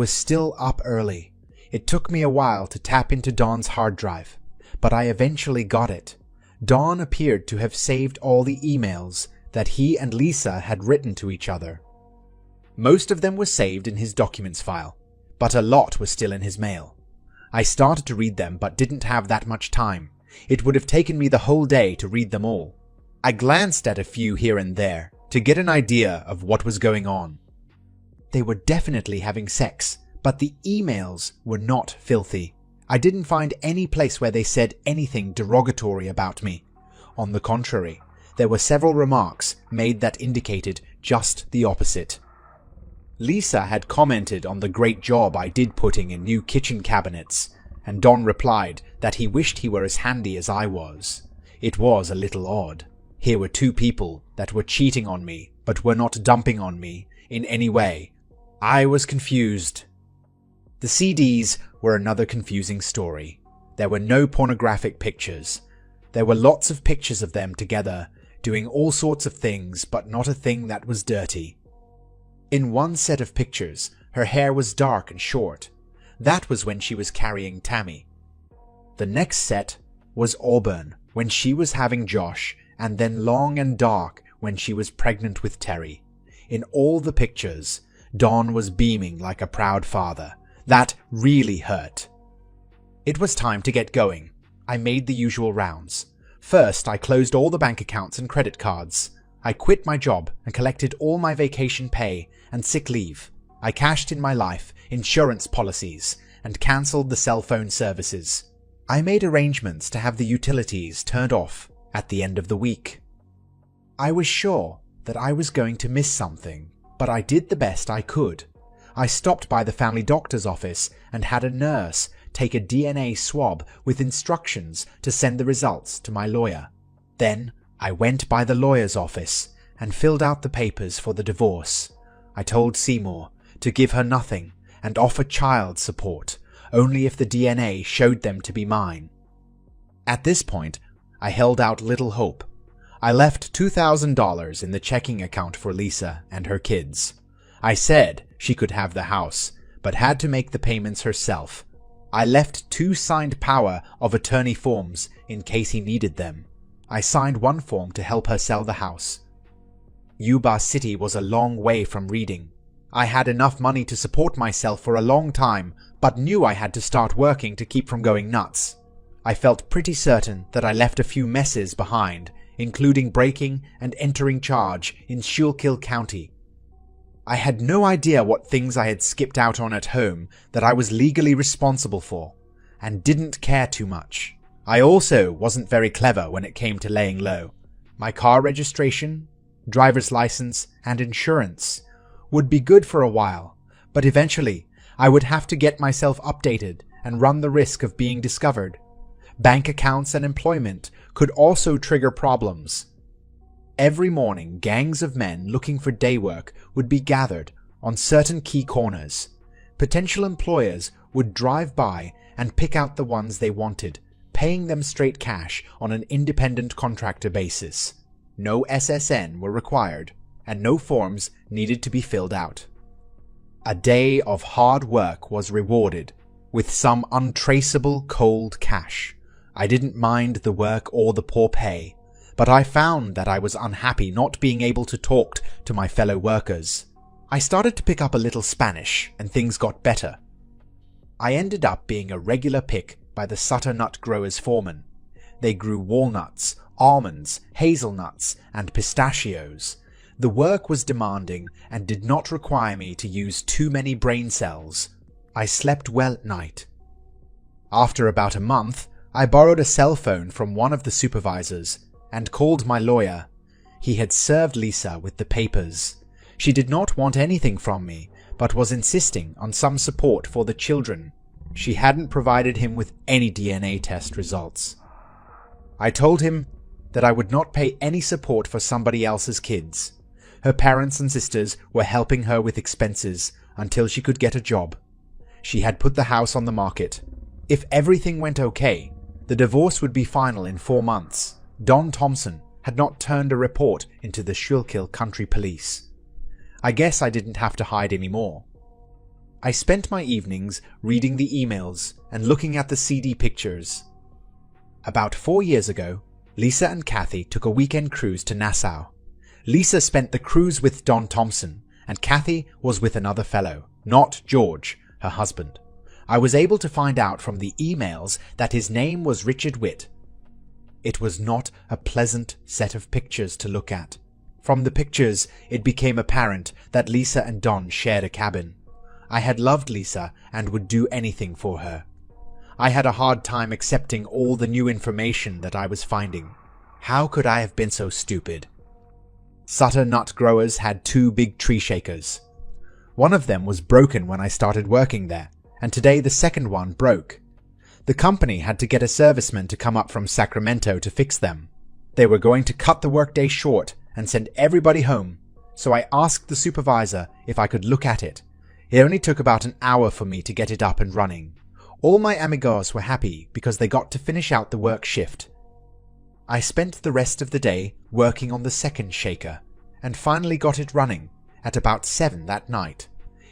still up early. It took me a while to tap into Don's hard drive, but I eventually got it. Don appeared to have saved all the emails that he and Lisa had written to each other. Most of them were saved in his documents file, but a lot was still in his mail. I started to read them but didn't have that much time. It would have taken me the whole day to read them all. I glanced at a few here and there to get an idea of what was going on. They were definitely having sex, but the emails were not filthy. I didn't find any place where they said anything derogatory about me. On the contrary, there were several remarks made that indicated just the opposite. Lisa had commented on the great job I did putting in new kitchen cabinets, and Don replied that he wished he were as handy as I was. It was a little odd. Here were two people that were cheating on me, but were not dumping on me in any way. I was confused. The CDs were another confusing story. There were no pornographic pictures. There were lots of pictures of them together, doing all sorts of things, but not a thing that was dirty. In one set of pictures, her hair was dark and short. That was when she was carrying Tammy. The next set was auburn when she was having Josh, and then long and dark when she was pregnant with Terry. In all the pictures, Don was beaming like a proud father. That really hurt. It was time to get going. I made the usual rounds. First, I closed all the bank accounts and credit cards. I quit my job and collected all my vacation pay and sick leave. I cashed in my life insurance policies and cancelled the cell phone services. I made arrangements to have the utilities turned off at the end of the week. I was sure that I was going to miss something, but I did the best I could. I stopped by the family doctor's office and had a nurse take a DNA swab with instructions to send the results to my lawyer. Then I went by the lawyer's office and filled out the papers for the divorce. I told Seymour to give her nothing and offer child support only if the DNA showed them to be mine. At this point, I held out little hope. I left $2,000 in the checking account for Lisa and her kids. I said she could have the house, but had to make the payments herself. I left 2 signed power of attorney forms in case he needed them. I signed one form to help her sell the house. Yuba City was a long way from Reading. I had enough money to support myself for a long time, but knew I had to start working to keep from going nuts. I felt pretty certain that I left a few messes behind, including breaking and entering charge in Schuylkill County. I had no idea what things I had skipped out on at home that I was legally responsible for, and didn't care too much. I also wasn't very clever when it came to laying low. My car registration, driver's license, and insurance would be good for a while, but eventually I would have to get myself updated and run the risk of being discovered. Bank accounts and employment could also trigger problems. Every morning, gangs of men looking for day work would be gathered on certain key corners. Potential employers would drive by and pick out the ones they wanted, paying them straight cash on an independent contractor basis. No SSN were required, and no forms needed to be filled out. A day of hard work was rewarded with some untraceable cold cash. I didn't mind the work or the poor pay, but I found that I was unhappy not being able to talk to my fellow workers. I started to pick up a little Spanish, and things got better. I ended up being a regular pick by the Sutter nut growers foreman. They grew walnuts, almonds, hazelnuts, and pistachios. The work was demanding and did not require me to use too many brain cells. I slept well at night. After about a month, I borrowed a cell phone from one of the supervisors and called my lawyer. He had served Lisa with the papers. She did not want anything from me, but was insisting on some support for the children. She hadn't provided him with any DNA test results. I told him that I would not pay any support for somebody else's kids. Her parents and sisters were helping her with expenses until she could get a job. She had put the house on the market. If everything went okay, the divorce would be final in 4 months. Don Thompson had not turned a report into the Schuylkill Country Police. I guess I didn't have to hide anymore. I spent my evenings reading the emails and looking at the CD pictures. About 4 years ago, Lisa and Kathy took a weekend cruise to Nassau. Lisa spent the cruise with Don Thompson, and Kathy was with another fellow, not George, her husband. I was able to find out from the emails that his name was Richard Witt. It was not a pleasant set of pictures to look at. From the pictures, it became apparent that Lisa and Don shared a cabin. I had loved Lisa and would do anything for her. I had a hard time accepting all the new information that I was finding. How could I have been so stupid? Sutter nut growers had 2 big tree shakers. One of them was broken when I started working there, and today the second one broke. The company had to get a serviceman to come up from Sacramento to fix them. They were going to cut the workday short and send everybody home, so I asked the supervisor if I could look at it. It only took about an hour for me to get it up and running. All my amigos were happy because they got to finish out the work shift. I spent the rest of the day working on the second shaker and finally got it running at about 7 that night.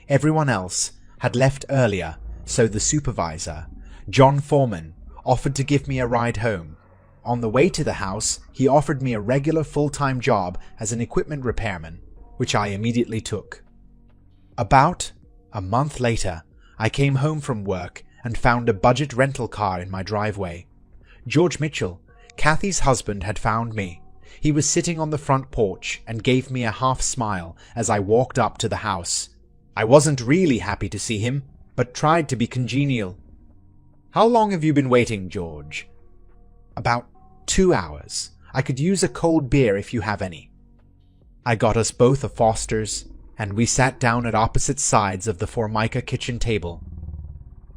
Everyone else had left earlier, so the supervisor, John Foreman, offered to give me a ride home. On the way to the house, he offered me a regular full-time job as an equipment repairman, which I immediately took. About a month later, I came home from work and found a budget rental car in my driveway. George Mitchell, Kathy's husband, had found me. He was sitting on the front porch and gave me a half smile as I walked up to the house. I wasn't really happy to see him, but tried to be congenial. "How long have you been waiting, George?" "About 2 hours. I could use a cold beer if you have any." I got us both a Foster's, and we sat down at opposite sides of the Formica kitchen table.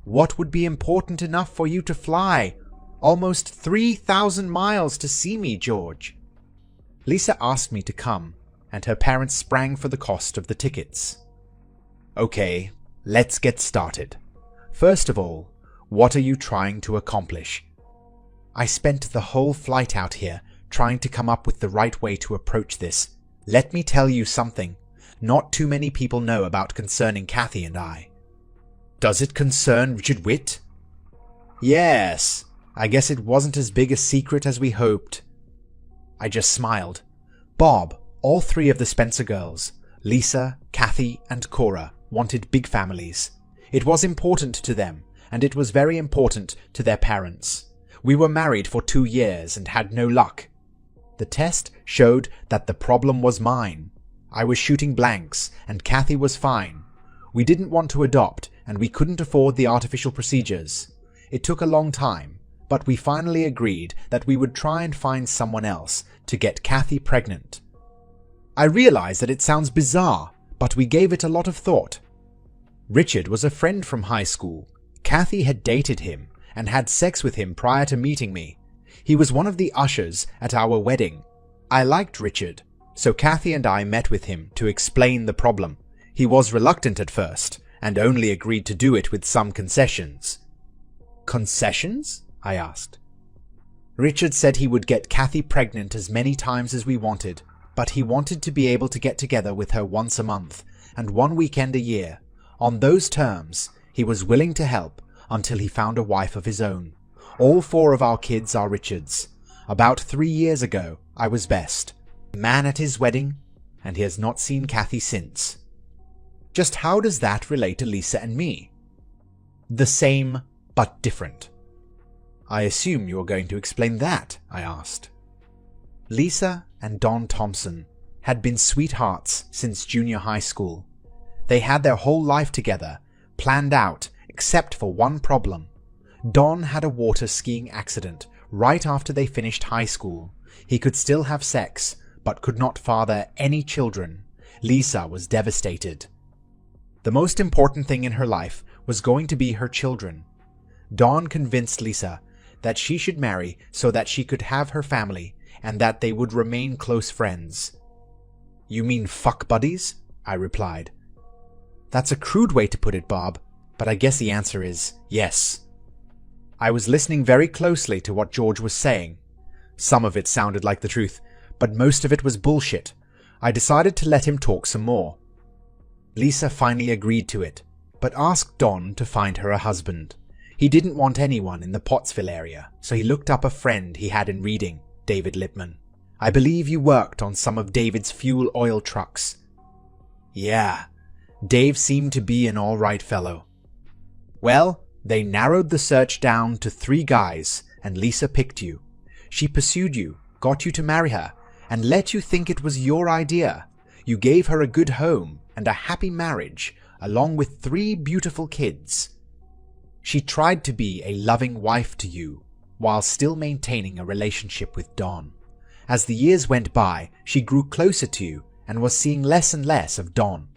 "What would be important enough for you to fly almost 3,000 miles to see me, George?" Lisa asked me to come, and her parents sprang for the cost of the tickets. "Okay, let's get started. First of all, what are you trying to accomplish?" I spent the whole flight out here trying to come up with the right way to approach this. Let me tell you something not too many people know about concerning Kathy and I. "Does it concern Richard Witt?" "Yes, I guess it wasn't as big a secret as we hoped." I just smiled. Bob, all 3 of the Spencer girls, Lisa, Kathy, and Cora, wanted big families. It was important to them, and it was very important to their parents. We were married for 2 years and had no luck. The test showed that the problem was mine. I was shooting blanks, and Kathy was fine. We didn't want to adopt, and we couldn't afford the artificial procedures. It took a long time, but we finally agreed that we would try and find someone else to get Kathy pregnant. I realize that it sounds bizarre, but we gave it a lot of thought. Richard was a friend from high school. Kathy had dated him and had sex with him prior to meeting me. He was one of the ushers at our wedding. I liked Richard, so Kathy and I met with him to explain the problem. He was reluctant at first and only agreed to do it with some concessions. Concessions? I asked. Richard said he would get Kathy pregnant as many times as we wanted, but he wanted to be able to get together with her once a month and one weekend a year. On those terms, he was willing to help until he found a wife of his own. All 4 of our kids are Richard's. About 3 years ago, I was best man at his wedding, and he has not seen Kathy since. Just how does that relate to Lisa and me? The same, but different. I assume you're going to explain that, I asked. Lisa and Don Thompson had been sweethearts since junior high school. They had their whole life together, planned out, except for one problem. Don had a water skiing accident right after they finished high school. He could still have sex, but could not father any children. Lisa was devastated. The most important thing in her life was going to be her children. Don convinced Lisa that she should marry so that she could have her family and that they would remain close friends. You mean fuck buddies? I replied. That's a crude way to put it, Bob, but I guess the answer is yes. I was listening very closely to what George was saying. Some of it sounded like the truth, but most of it was bullshit. I decided to let him talk some more. Lisa finally agreed to it, but asked Don to find her a husband. He didn't want anyone in the Pottsville area, so he looked up a friend he had in Reading, David Lippman. I believe you worked on some of David's fuel oil trucks. Yeah, Dave seemed to be an all-right fellow. Well, they narrowed the search down to 3 guys, and Lisa picked you. She pursued you, got you to marry her, and let you think it was your idea. You gave her a good home and a happy marriage, along with 3 beautiful kids. She tried to be a loving wife to you, while still maintaining a relationship with Don. As the years went by, she grew closer to you and was seeing less and less of Don.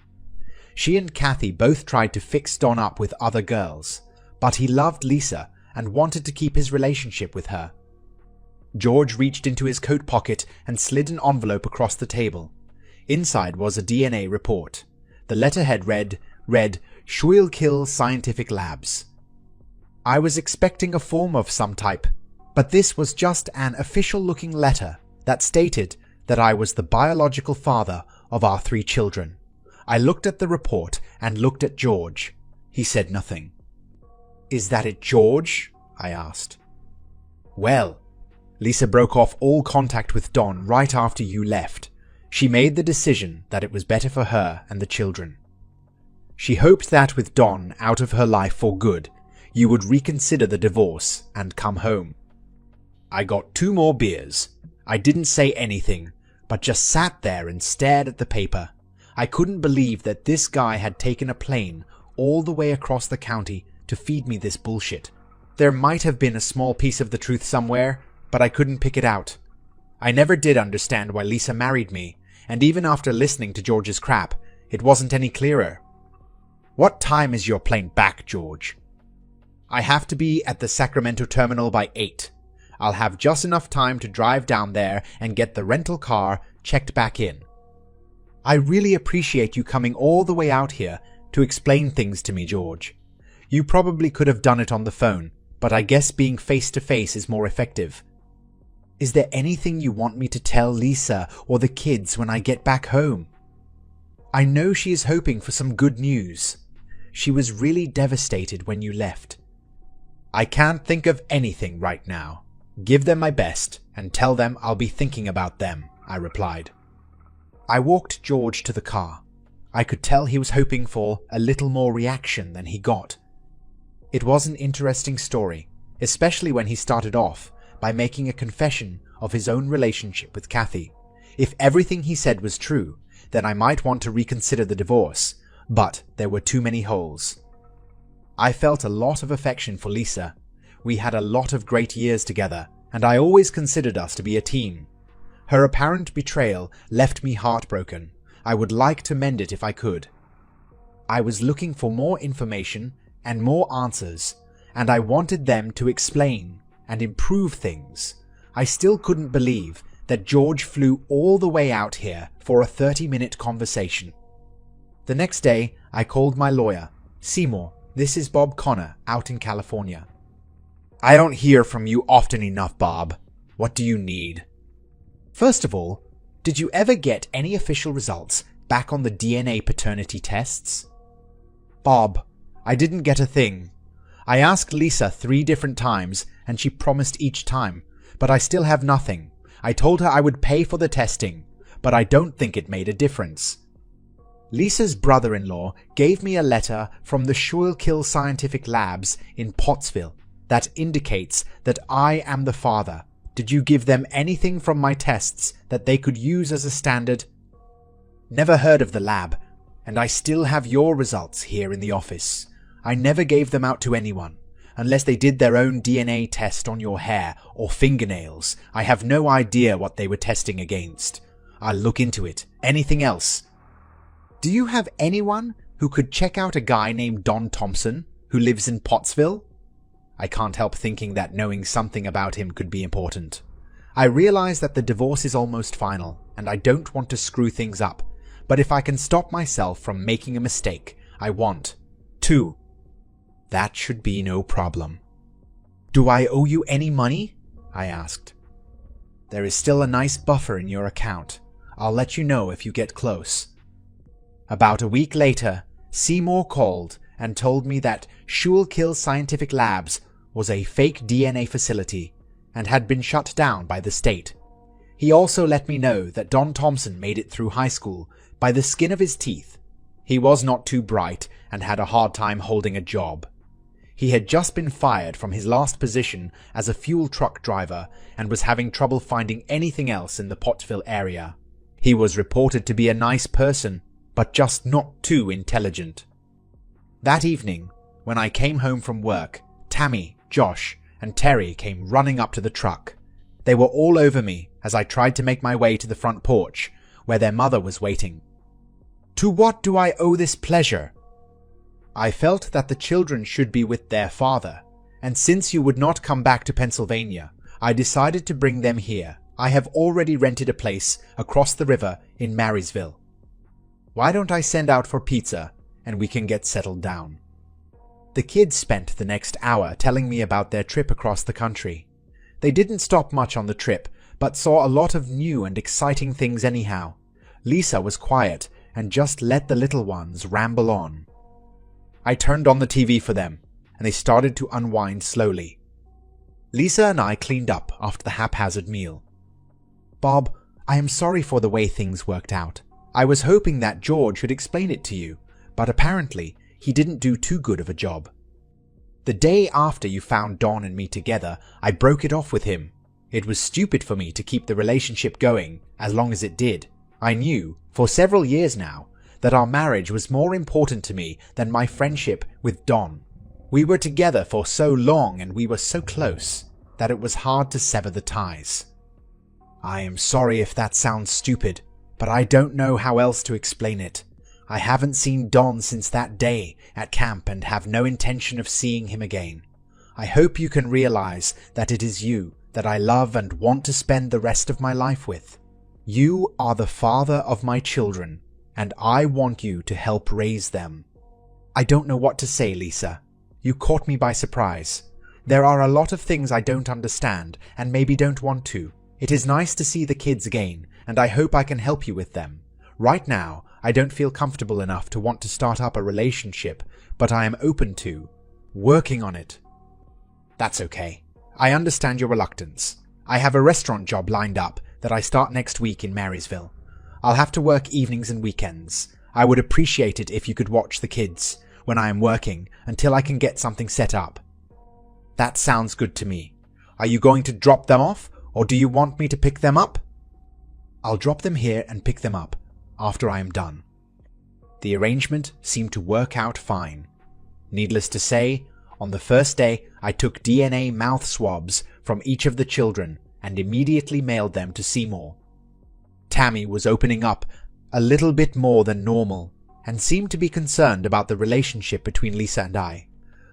She and Kathy both tried to fix Don up with other girls, but he loved Lisa and wanted to keep his relationship with her. George reached into his coat pocket and slid an envelope across the table. Inside was a DNA report. The letterhead read Schuylkill Scientific Labs. I was expecting a form of some type, but this was just an official-looking letter that stated that I was the biological father of our 3 children. I looked at the report and looked at George. He said nothing. Is that it, George? I asked. Well, Lisa broke off all contact with Don right after you left. She made the decision that it was better for her and the children. She hoped that with Don out of her life for good, you would reconsider the divorce and come home. I got 2 more beers. I didn't say anything, but just sat there and stared at the paper. I couldn't believe that this guy had taken a plane all the way across the county to feed me this bullshit. There might have been a small piece of the truth somewhere, but I couldn't pick it out. I never did understand why Lisa married me, and even after listening to George's crap, it wasn't any clearer. What time is your plane back, George? I have to be at the Sacramento terminal by 8. I'll have just enough time to drive down there and get the rental car checked back in. I really appreciate you coming all the way out here to explain things to me, George. You probably could have done it on the phone, but I guess being face-to-face is more effective. Is there anything you want me to tell Lisa or the kids when I get back home? I know she is hoping for some good news. She was really devastated when you left. I can't think of anything right now. Give them my best and tell them I'll be thinking about them, I replied. I walked George to the car. I could tell he was hoping for a little more reaction than he got. It was an interesting story, especially when he started off by making a confession of his own relationship with Kathy. If everything he said was true, then I might want to reconsider the divorce, but there were too many holes. I felt a lot of affection for Lisa. we had a lot of great years together, and I always considered us to be a team. Her apparent betrayal left me heartbroken. I would like to mend it if I could. I was looking for more information and more answers, and I wanted them to explain and improve things. I still couldn't believe that George flew all the way out here for a 30-minute conversation. The next day, I called my lawyer. Seymour, this is Bob Connor out in California. I don't hear from you often enough, Bob. What do you need? First of all, did you ever get any official results back on the DNA paternity tests? Bob, I didn't get a thing. I asked Lisa 3 different times and she promised each time, but I still have nothing. I told her I would pay for the testing, but I don't think it made a difference. Lisa's brother-in-law gave me a letter from the Schuylkill Scientific Labs in Pottsville that indicates that I am the father. Did you give them anything from my tests that they could use as a standard? Never heard of the lab, and I still have your results here in the office. I never gave them out to anyone, unless they did their own DNA test on your hair or fingernails. I have no idea what they were testing against. I'll look into it. Anything else? Do you have anyone who could check out a guy named Don Thompson who lives in Pottsville? I can't help thinking that knowing something about him could be important. I realize that the divorce is almost final, and I don't want to screw things up, but if I can stop myself from making a mistake, I want to. That should be no problem. Do I owe you any money? I asked. There is still a nice buffer in your account. I'll let you know if you get close. About a week later, Seymour called and told me that Schuylkill Scientific Labs was a fake DNA facility and had been shut down by the state. He also let me know that Don Thompson made it through high school by the skin of his teeth. He was not too bright and had a hard time holding a job. He had just been fired from his last position as a fuel truck driver and was having trouble finding anything else in the Pottsville area. He was reported to be a nice person, but just not too intelligent. That evening, when I came home from work, Tammy, Josh, and Terry came running up to the truck. They were all over me as I tried to make my way to the front porch, where their mother was waiting. To what do I owe this pleasure? I felt that the children should be with their father, and since you would not come back to Pennsylvania, I decided to bring them here. I have already rented a place across the river in Marysville. Why don't I send out for pizza and we can get settled down? The kids spent the next hour telling me about their trip across the country. They didn't stop much on the trip, but saw a lot of new and exciting things anyhow. Lisa was quiet and just let the little ones ramble on. I turned on the TV for them, and they started to unwind slowly. Lisa and I cleaned up after the haphazard meal. Bob, I am sorry for the way things worked out. I was hoping that George should explain it to you, but apparently he didn't do too good of a job. The day after you found Dawn and me together, I broke it off with him. It was stupid for me to keep the relationship going as long as it did. I knew, for several years now, that our marriage was more important to me than my friendship with Dawn. We were together for so long and we were so close that it was hard to sever the ties. I am sorry if that sounds stupid, but I don't know how else to explain it. I haven't seen Don since that day at camp and have no intention of seeing him again. I hope you can realize that it is you that I love and want to spend the rest of my life with. You are the father of my children, and I want you to help raise them. I don't know what to say, Lisa. You caught me by surprise. There are a lot of things I don't understand and maybe don't want to. It is nice to see the kids again, and I hope I can help you with them. Right now, I don't feel comfortable enough to want to start up a relationship, but I am open to working on it. That's okay. I understand your reluctance. I have a restaurant job lined up that I start next week in Marysville. I'll have to work evenings and weekends. I would appreciate it if you could watch the kids when I am working until I can get something set up. That sounds good to me. Are you going to drop them off, or do you want me to pick them up? I'll drop them here and pick them up after I am done. The arrangement seemed to work out fine. Needless to say, On the first day, I took DNA mouth swabs from each of the children and immediately mailed them to Seymour. Tammy was opening up a little bit more than normal and seemed to be concerned about the relationship between Lisa and I.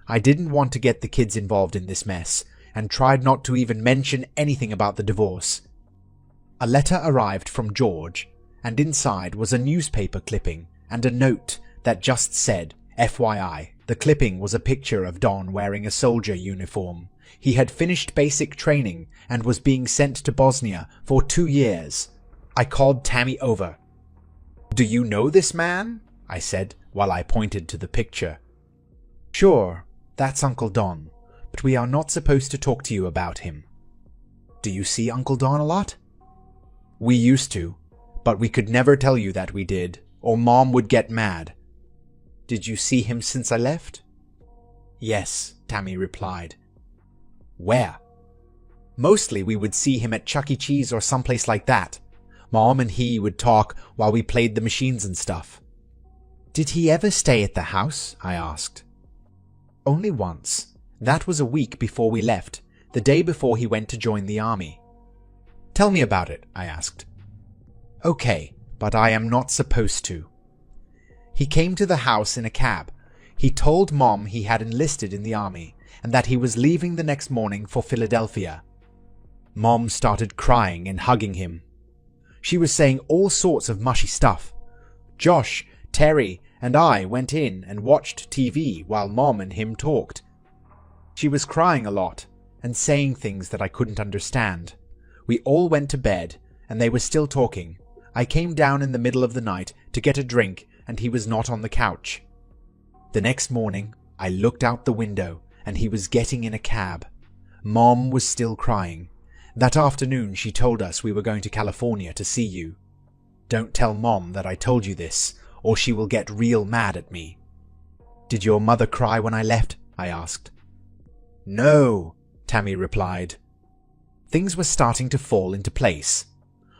I didn't want to get the kids involved in this mess and tried not to even mention anything about the divorce. A letter arrived from George, and inside was a newspaper clipping and a note that just said, FYI. The clipping was a picture of Don wearing a soldier uniform. He had finished basic training and was being sent to Bosnia for 2 years. I called Tammy over. "Do you know this man?" I said while I pointed to the picture. "Sure, that's Uncle Don, but we are not supposed to talk to you about him." "Do you see Uncle Don a lot?" "We used to, but we could never tell you that we did, or Mom would get mad." "Did you see him since I left?" "Yes," Tammy replied. "Where?" "Mostly we would see him at Chuck E. Cheese or someplace like that. Mom and he would talk while we played the machines and stuff." "Did he ever stay at the house?" I asked. "Only once. That was a week before we left, the day before he went to join the army." "Tell me about it," I asked. "Okay, but I am not supposed to." "He came to the house in a cab. He told Mom he had enlisted in the army and that he was leaving the next morning for Philadelphia. Mom started crying and hugging him. She was saying all sorts of mushy stuff. Josh, Terry, and I went in and watched TV while Mom and him talked. She was crying a lot and saying things that I couldn't understand. We all went to bed and they were still talking. I came down in the middle of the night to get a drink and he was not on the couch. The next morning, I looked out the window and he was getting in a cab. Mom was still crying. That afternoon she told us we were going to California to see you. Don't tell Mom that I told you this, or she will get real mad at me." "Did your mother cry when I left?" I asked. "No," Tammy replied. Things were starting to fall into place.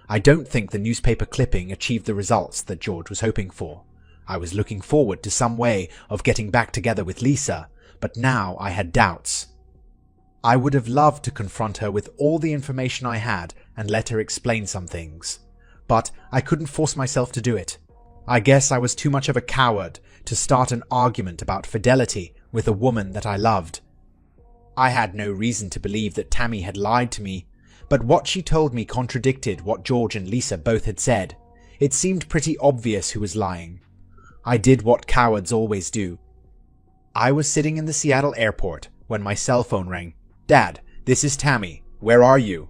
I don't think the newspaper clipping achieved the results that George was hoping for. I was looking forward to some way of getting back together with Lisa, but now I had doubts. I would have loved to confront her with all the information I had and let her explain some things, but I couldn't force myself to do it. I guess I was too much of a coward to start an argument about fidelity with a woman that I loved. I had no reason to believe that Tammy had lied to me, but what she told me contradicted what George and Lisa both had said. It seemed pretty obvious who was lying. I did what cowards always do. I was sitting in the Seattle airport when my cell phone rang. "Dad, this is Tammy. Where are you?"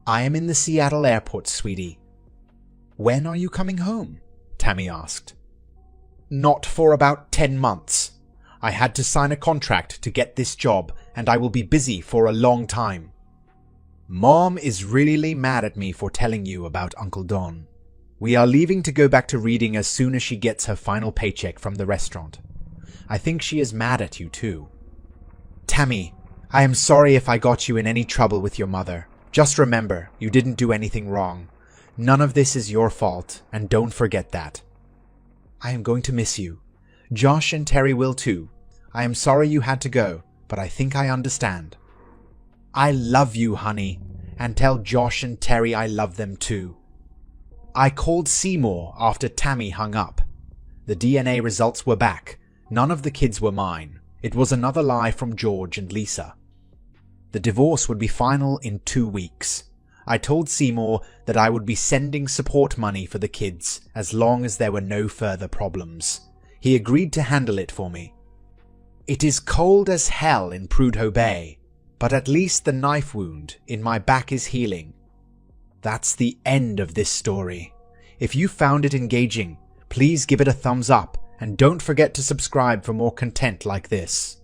"I am in the Seattle airport, sweetie." "When are you coming home?" Tammy asked. "Not for about 10 months. I had to sign a contract to get this job, and I will be busy for a long time." "Mom is really mad at me for telling you about Uncle Don. We are leaving to go back to Reading as soon as she gets her final paycheck from the restaurant. I think she is mad at you too." "Tammy, I am sorry if I got you in any trouble with your mother. Just remember, you didn't do anything wrong. None of this is your fault, and don't forget that." "I am going to miss you. Josh and Terry will too. I am sorry you had to go, but I think I understand." "I love you, honey, and tell Josh and Terry I love them too." I called Seymour after Tammy hung up. The DNA results were back. None of the kids were mine. It was another lie from George and Lisa. The divorce would be final in 2 weeks. I told Seymour that I would be sending support money for the kids as long as there were no further problems. He agreed to handle it for me. It is cold as hell in Prudhoe Bay, but at least the knife wound in my back is healing. That's the end of this story. If you found it engaging, please give it a thumbs up and don't forget to subscribe for more content like this.